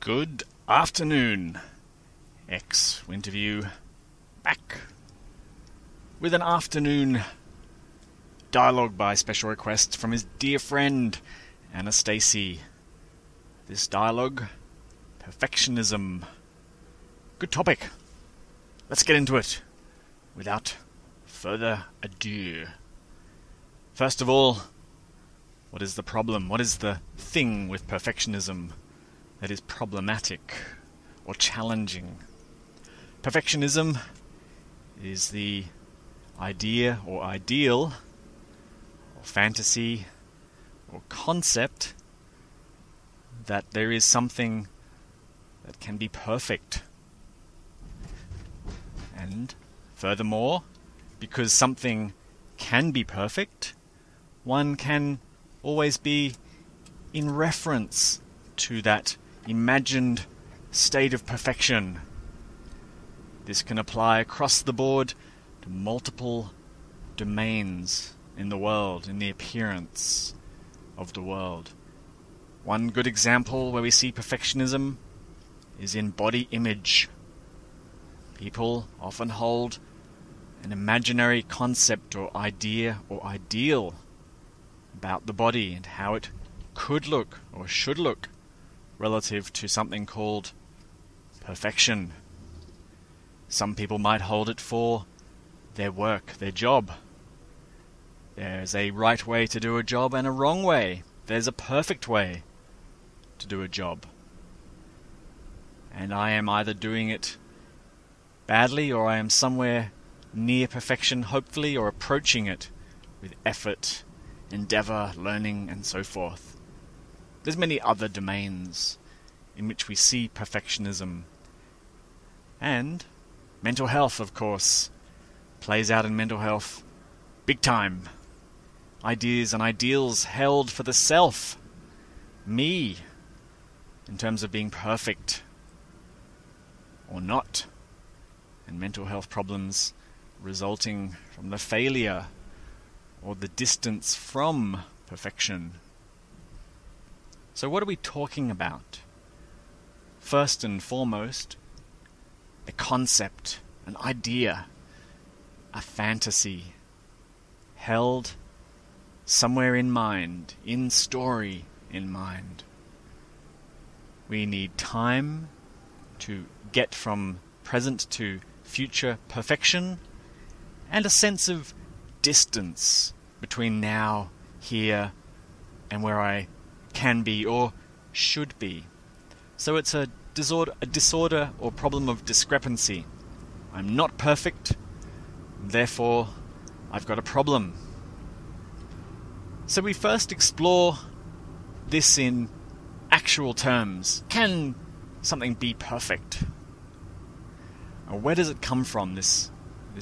Good afternoon, Winterview, back with an afternoon dialogue by special request from his dear friend, Annastacey. This dialogue, Perfectionism. Good topic. Let's get into it without further ado. First of all, what is the problem? What is the thing with perfectionism that is problematic or challenging? Perfectionism is the idea or ideal or fantasy or concept that there is something that can be perfect. And furthermore, because something can be perfect, one can always be in reference to that imagined state of perfection. This can apply across the board to multiple domains in the world, in the appearance of the world. One good example where we see perfectionism is in body image. People often hold an imaginary concept or idea or ideal about the body and how it could look or should look relative to something called perfection. Some people might hold it for their work, their job. There's a right way to do a job and a wrong way. There's a perfect way to do a job. And I am either doing it badly or I am somewhere near perfection, hopefully, or approaching it with effort, endeavor, learning, and so forth. There's many other domains in which we see perfectionism. And mental health, of course, plays out in mental health big time. Ideas and ideals held for the self, me, in terms of being perfect or not, and mental health problems resulting from the failure or the distance from perfection. So what are we talking about? First and foremost, a concept, an idea, a fantasy, held somewhere in mind, in story in mind. We need time to get from present to future perfection, and a sense of distance between now, here, and where I can be or should be. So it's a disorder or problem of discrepancy. I'm not perfect, therefore I've got a problem. So we first explore this in actual terms. Can something be perfect? Or where does it come from, this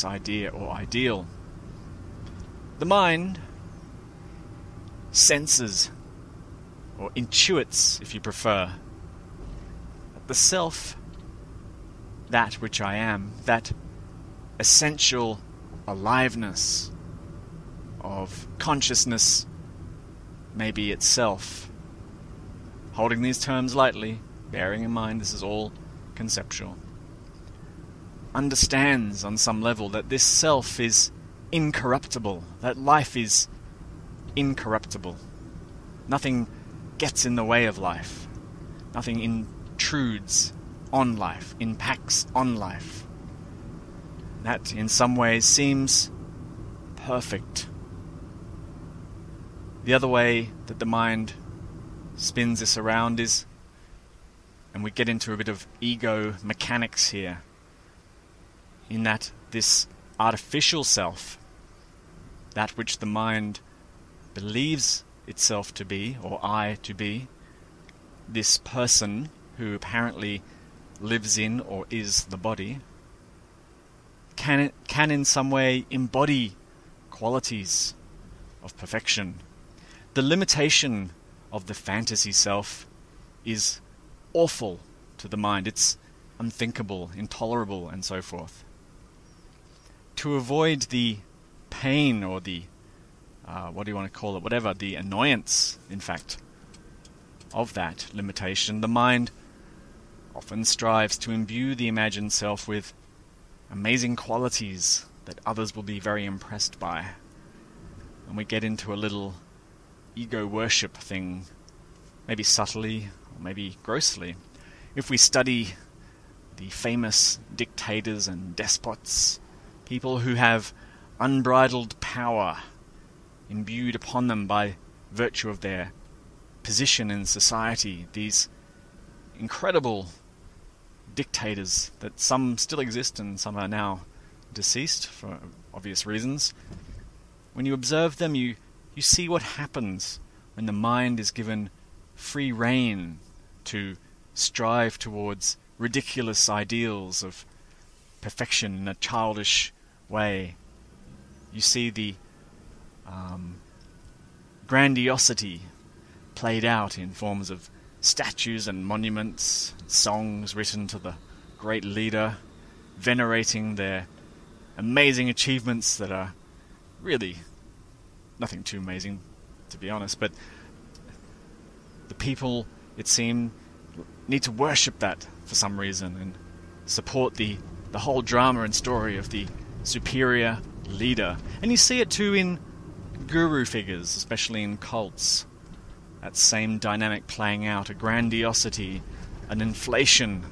idea or ideal? The mind senses, or intuits if you prefer, that the self, that which I am, that essential aliveness of consciousness, may be itself. Holding these terms lightly, bearing in mind this is all conceptual, understands on some level that this self is incorruptible, that life is incorruptible. Nothing gets in the way of life. Nothing intrudes on life, impacts on life. That in some ways seems perfect. The other way that the mind spins this around is, and we get into a bit of ego mechanics here, in that this artificial self, that which the mind believes itself to be, or I to be, this person who apparently lives in or is the body, can in some way embody qualities of perfection. The limitation of the fantasy self is awful to the mind. It's unthinkable, intolerable, and so forth. To avoid the pain or the, what do you want to call it, whatever, the annoyance, in fact, of that limitation, the mind often strives to imbue the imagined self with amazing qualities that others will be very impressed by. And we get into a little ego worship thing, maybe subtly, or maybe grossly. If we study the famous dictators and despots, people who have unbridled power imbued upon them by virtue of their position in society, these incredible dictators that some still exist and some are now deceased for obvious reasons, when you observe them, you see what happens when the mind is given free rein to strive towards ridiculous ideals of perfection in a childish way. You see the grandiosity played out in forms of statues and monuments, songs written to the great leader, venerating their amazing achievements that are really nothing too amazing, to be honest, but the people, it seems, need to worship that for some reason and support the whole drama and story of the superior leader. And you see it too in guru figures, especially in cults. That same dynamic playing out, a grandiosity, an inflation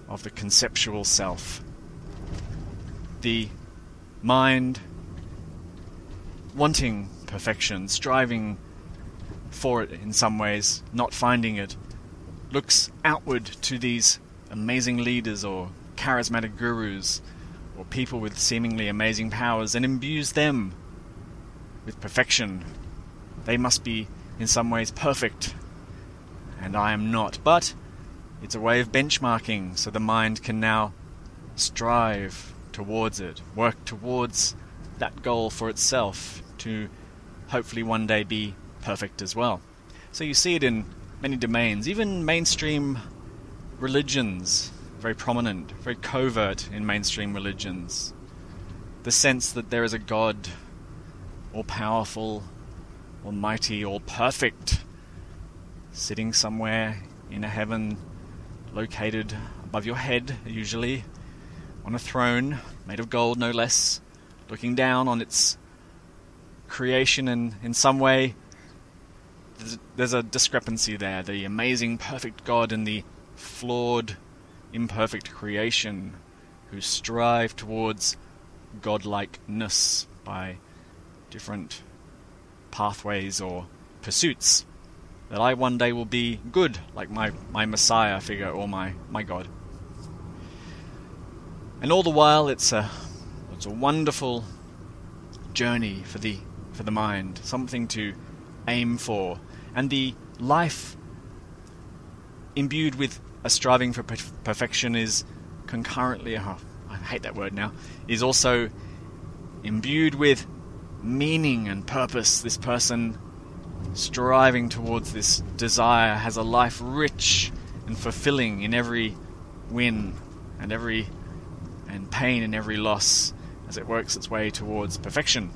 of the conceptual self. The mind wanting perfection, striving for it in some ways, not finding it, looks outward to these amazing leaders or charismatic gurus or people with seemingly amazing powers and imbues them with perfection. They must be in some ways perfect, and I am not. But it's a way of benchmarking, so the mind can now strive towards it, work towards that goal for itself, to hopefully one day be perfect as well. So you see it in many domains, even mainstream religions, very prominent, very covert in mainstream religions. The sense that there is a God, all-powerful, almighty, all-perfect, sitting somewhere in a heaven located above your head, usually, on a throne, made of gold no less, looking down on its creation, and in some way there's a discrepancy there, the amazing perfect God and the flawed, imperfect creation who strive towards godlikeness by different pathways or pursuits, that I one day will be good like my Messiah figure or my God. And all the while it's a wonderful journey for the mind, something to aim for, and the life imbued with a striving for perfection is concurrently, I hate that word now, is also imbued with meaning and purpose. This person striving towards this desire has a life rich and fulfilling in every win and pain in every loss as it works its way towards perfection.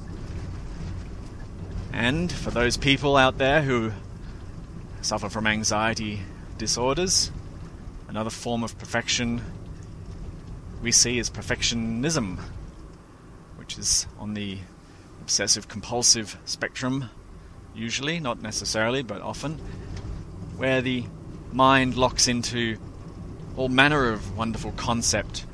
And for those people out there who suffer from anxiety disorders, another form of perfection we see is perfectionism, which is on the obsessive-compulsive spectrum, usually, not necessarily, but often, where the mind locks into all manner of wonderful concept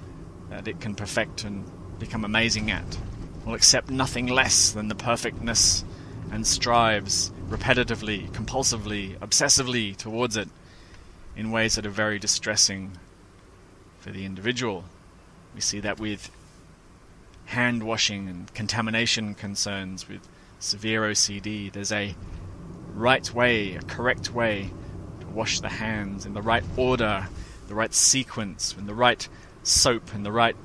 that it can perfect and become amazing at, will accept nothing less than the perfectness and strives repetitively, compulsively, obsessively towards it in ways that are very distressing for the individual. We see that with hand washing and contamination concerns, with severe OCD. There's a right way, a correct way to wash the hands in the right order, the right sequence, in the right soap, in the right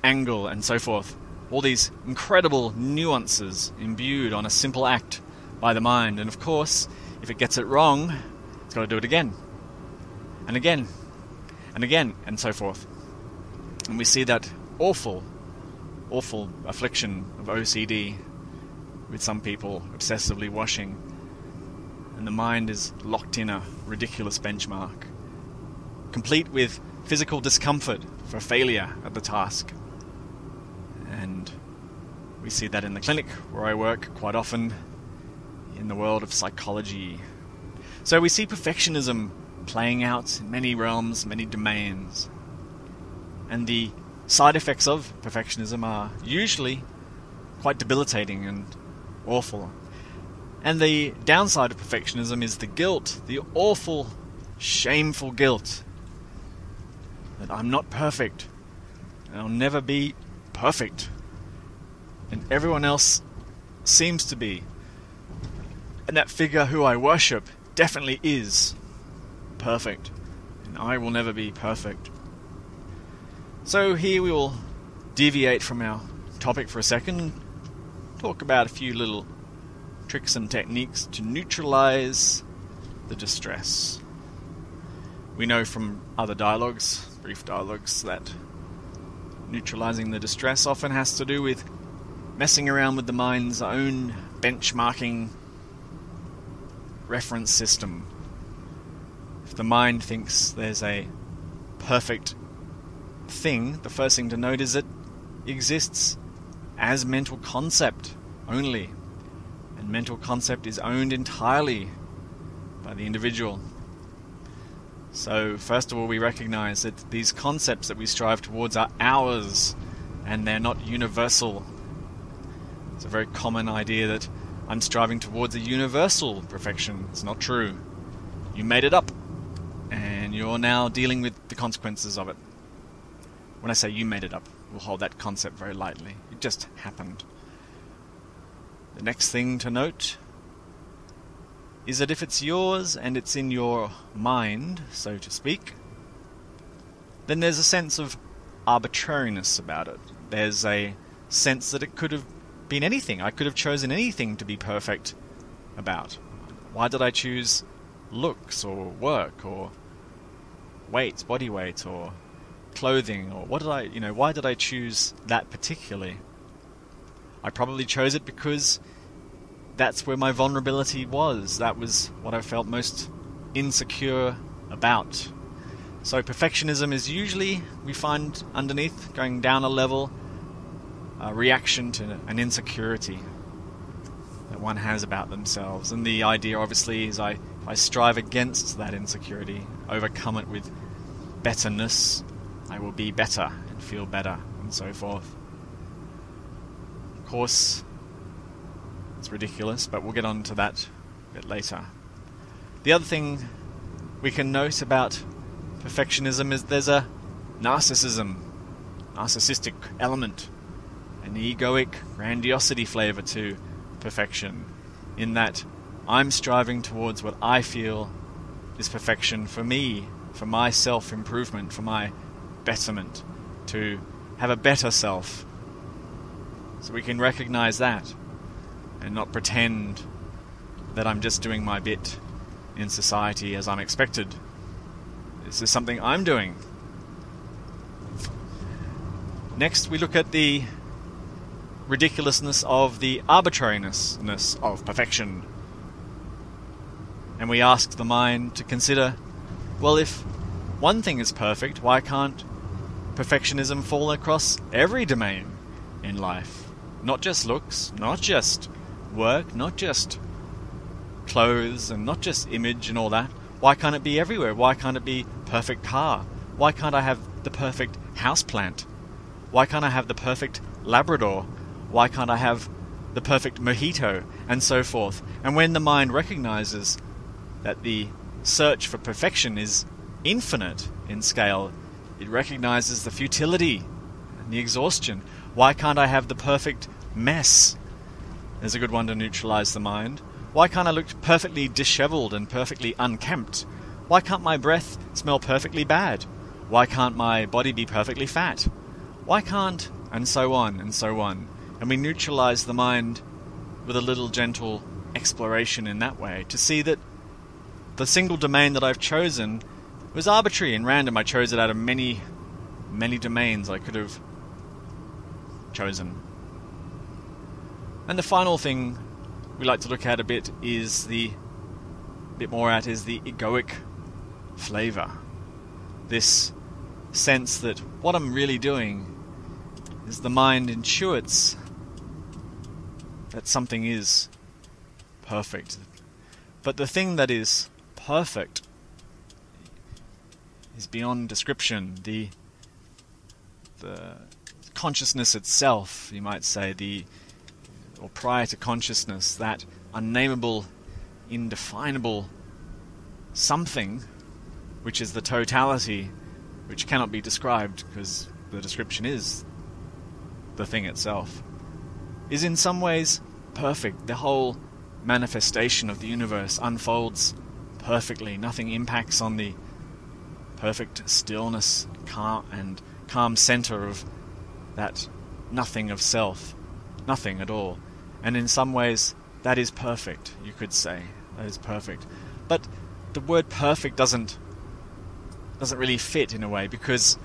angle, and so forth. All these incredible nuances imbued on a simple act by the mind. And of course, if it gets it wrong, it's got to do it again, and again, and again, and so forth. And we see that awful affliction of OCD with some people obsessively washing, and the mind is locked in a ridiculous benchmark complete with physical discomfort for failure at the task. And we see that in the clinic where I work quite often, in the world of psychology. So we see perfectionism playing out in many realms, many domains. And the side effects of perfectionism are usually quite debilitating and awful. And the downside of perfectionism is the guilt, the awful, shameful guilt that I'm not perfect, and I'll never be perfect, and everyone else seems to be. And that figure who I worship definitely is perfect, and I will never be perfect. So here we will deviate from our topic for a second and talk about a few little tricks and techniques to neutralize the distress. We know from other dialogues, brief dialogues, that neutralizing the distress often has to do with messing around with the mind's own benchmarking reference system. If the mind thinks there's a perfect thing, the first thing to note is it exists as mental concept only. And mental concept is owned entirely by the individual. So first of all, we recognize that these concepts that we strive towards are ours, and they're not universal. It's a very common idea that I'm striving towards a universal perfection. It's not true. You made it up, and you're now dealing with the consequences of it. When I say you made it up, we'll hold that concept very lightly. It just happened. The next thing to note is that if it's yours and it's in your mind, so to speak, then there's a sense of arbitrariness about it. There's a sense that it could have been anything. I could have chosen anything to be perfect about. Why did I choose looks or work or weight, body weight, or clothing, or why did I choose that particularly? I probably chose it because that's where my vulnerability was. That was what I felt most insecure about. So perfectionism is usually, we find underneath, going down a level, a reaction to an insecurity that one has about themselves. And the idea obviously is I strive against that insecurity, overcome it with betterness, I will be better and feel better, and so forth. Of course, it's ridiculous, but we'll get on to that a bit later. The other thing we can note about perfectionism is there's a narcissistic element, an egoic grandiosity flavor to perfection, in that I'm striving towards what I feel is perfection for me, for my self-improvement, for my betterment, to have a better self. So we can recognize that and not pretend that I'm just doing my bit in society as I'm expected. This is something I'm doing. Next, we look at the ridiculousness of the arbitrariness of perfection. And we ask the mind to consider, well, if one thing is perfect, why can't perfectionism fall across every domain in life? Not just looks, not just work, not just clothes, and not just image and all that. Why can't it be everywhere? Why can't it be perfect car? Why can't I have the perfect houseplant? Why can't I have the perfect Labrador? Why can't I have the perfect mojito? And so forth. And when the mind recognizes that the search for perfection is infinite in scale, it recognizes the futility and the exhaustion. Why can't I have the perfect mess? There's a good one to neutralize the mind. Why can't I look perfectly disheveled and perfectly unkempt? Why can't my breath smell perfectly bad? Why can't my body be perfectly fat? Why can't... and so on and so on. And we neutralize the mind with a little gentle exploration in that way, to see that the single domain that I've chosen was arbitrary and random. I chose it out of many, many domains I could have chosen. And the final thing we like to look at a bit is the egoic flavor. this sense that what I'm really doing is the mind intuits that something is perfect. But the thing that is perfect is beyond description. The consciousness itself, you might say, or prior to consciousness, that unnameable, indefinable something, which is the totality, which cannot be described because the description is the thing itself, is in some ways perfect. The whole manifestation of the universe unfolds perfectly. Nothing impacts on the perfect stillness, calm center of that nothing of self. Nothing at all. And in some ways, that is perfect, you could say. That is perfect. But the word perfect doesn't really fit in a way, because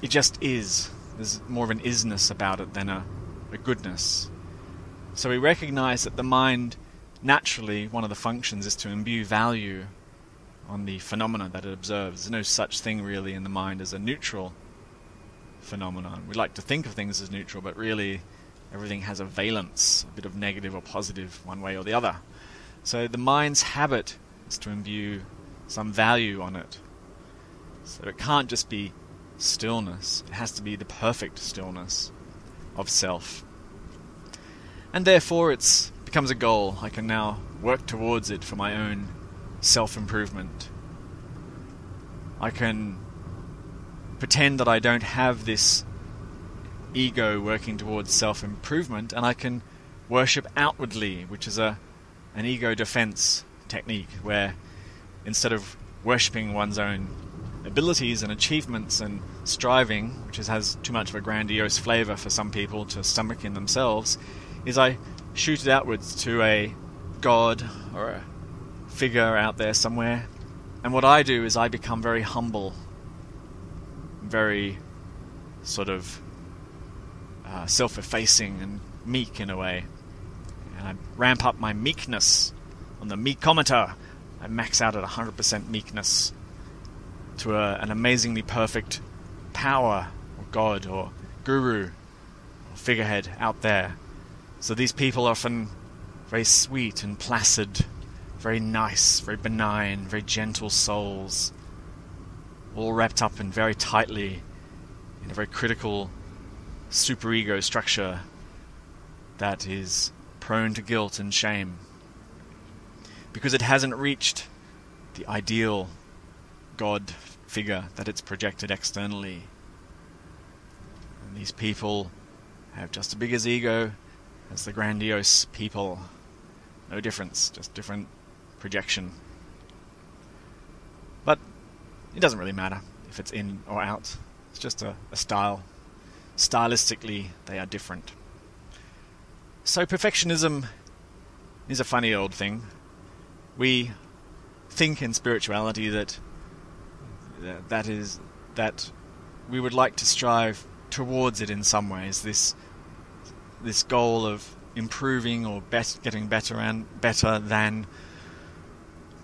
it just is. There's more of an isness about it than a goodness. So we recognize that the mind, naturally, one of the functions is to imbue value on the phenomena that it observes. There's no such thing really in the mind as a neutral phenomenon. We like to think of things as neutral, but really everything has a valence, a bit of negative or positive one way or the other. So the mind's habit is to imbue some value on it. So it can't just be stillness. It has to be the perfect stillness of self. And therefore it becomes a goal. I can now work towards it for my own self-improvement. I can pretend that I don't have this ego working towards self-improvement, and I can worship outwardly, which is an ego defense technique, where instead of worshipping one's own abilities and achievements and striving, which has too much of a grandiose flavor for some people to stomach in themselves, is I shoot it outwards to a god or a figure out there somewhere. And what I do is I become very humble, very sort of self-effacing and meek in a way. And I ramp up my meekness on the meekometer. I max out at 100% meekness to an amazingly perfect power or god or guru or figurehead out there. So these people are often very sweet and placid, very nice, very benign, very gentle souls, all wrapped up in very tightly in a very critical superego structure that is prone to guilt and shame because it hasn't reached the ideal God figure that it's projected externally. And these people have just as big as ego as the grandiose people. No difference, just different projection. But it doesn't really matter if it's in or out. It's just a style. Stylistically, they are different. So perfectionism is a funny old thing. We think in spirituality that we would like to strive towards it in some ways. This goal of improving or getting better and better than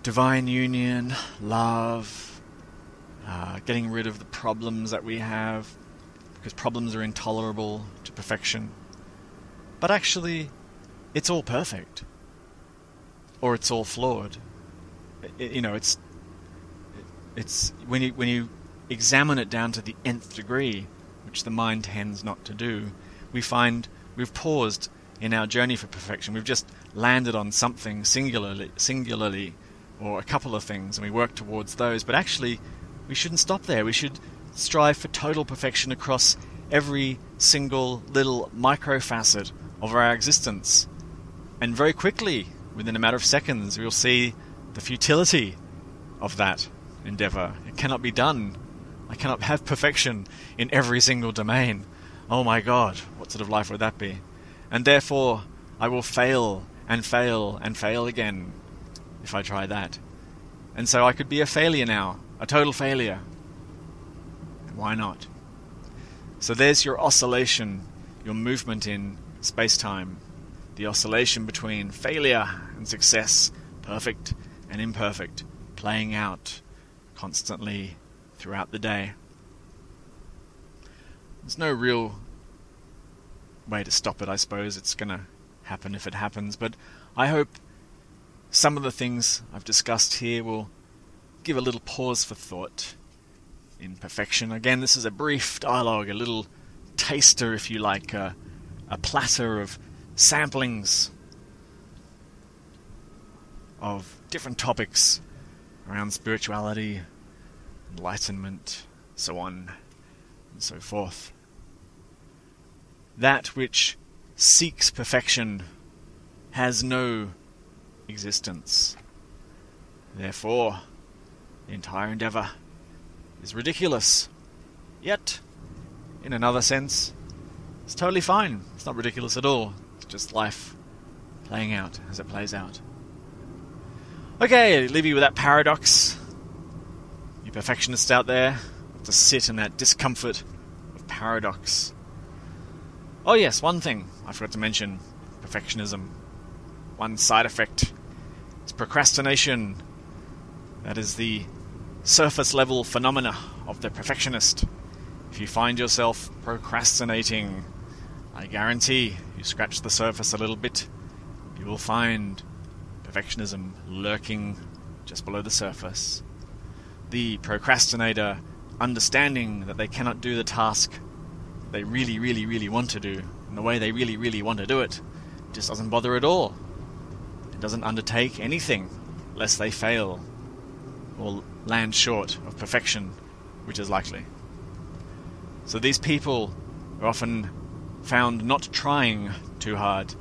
divine union, love, getting rid of the problems that we have, because problems are intolerable to perfection. But actually, it's all perfect, or it's all flawed. It's when you examine it down to the nth degree, which the mind tends not to do, we find we've paused in our journey for perfection. We've just landed on something singularly, or a couple of things, and we work towards those. But actually, we shouldn't stop there. We should strive for total perfection across every single little micro facet of our existence. And very quickly, within a matter of seconds, we'll see the futility of that endeavor. It cannot be done. I cannot have perfection in every single domain. Oh my God, what sort of life would that be? And therefore, I will fail and fail and fail again if I try that. And so I could be a failure now, a total failure. And why not? So there's your oscillation, your movement in space-time, the oscillation between failure and success, perfect and imperfect, playing out constantly throughout the day. There's no real way to stop it, I suppose. It's going to happen if it happens, but I hope some of the things I've discussed here will give a little pause for thought in perfection. Again, this is a brief dialogue, a little taster, if you like, a platter of samplings of different topics around spirituality, enlightenment, so on and so forth. That which seeks perfection has no existence. Therefore, the entire endeavour is ridiculous. Yet, in another sense, it's totally fine. It's not ridiculous at all. It's just life playing out as it plays out. Okay, leave you with that paradox. You perfectionists out there have to sit in that discomfort of paradox. Oh yes, one thing I forgot to mention. Perfectionism. One side effect is procrastination. That is the surface level phenomena of the perfectionist. If you find yourself procrastinating, I guarantee you scratch the surface a little bit, you will find perfectionism lurking just below the surface. The procrastinator understanding that they cannot do the task they really, really, really want to do in the way they really, really want to do it, just doesn't bother at all. It doesn't undertake anything lest they fail or land short of perfection, which is likely. So these people are often found not trying too hard,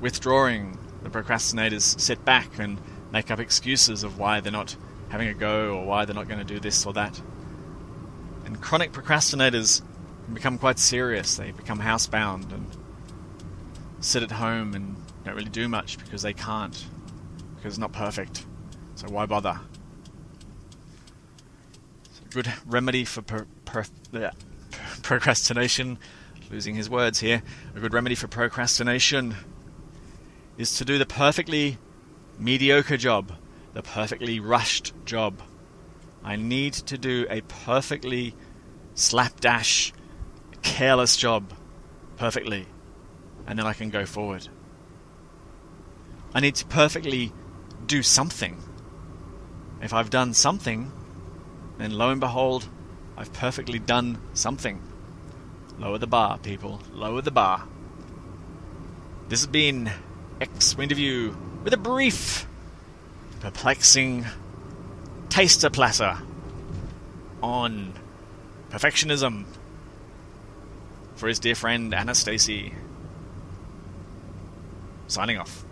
withdrawing. The procrastinators sit back and make up excuses of why they're not having a go or why they're not going to do this or that. And chronic procrastinators can become quite serious. They become housebound and sit at home and don't really do much because they can't, because it's not perfect. So why bother? So a good remedy for procrastination, losing his words here, a good remedy for procrastination is to do the perfectly mediocre job, the perfectly rushed job. I need to do a perfectly slapdash, careless job perfectly, and then I can go forward. I need to perfectly do something. If I've done something, then lo and behold, I've perfectly done something. Lower the bar, people. Lower the bar. This has been Winterview with a brief, perplexing taster platter on perfectionism for his dear friend Annastacey. Signing off.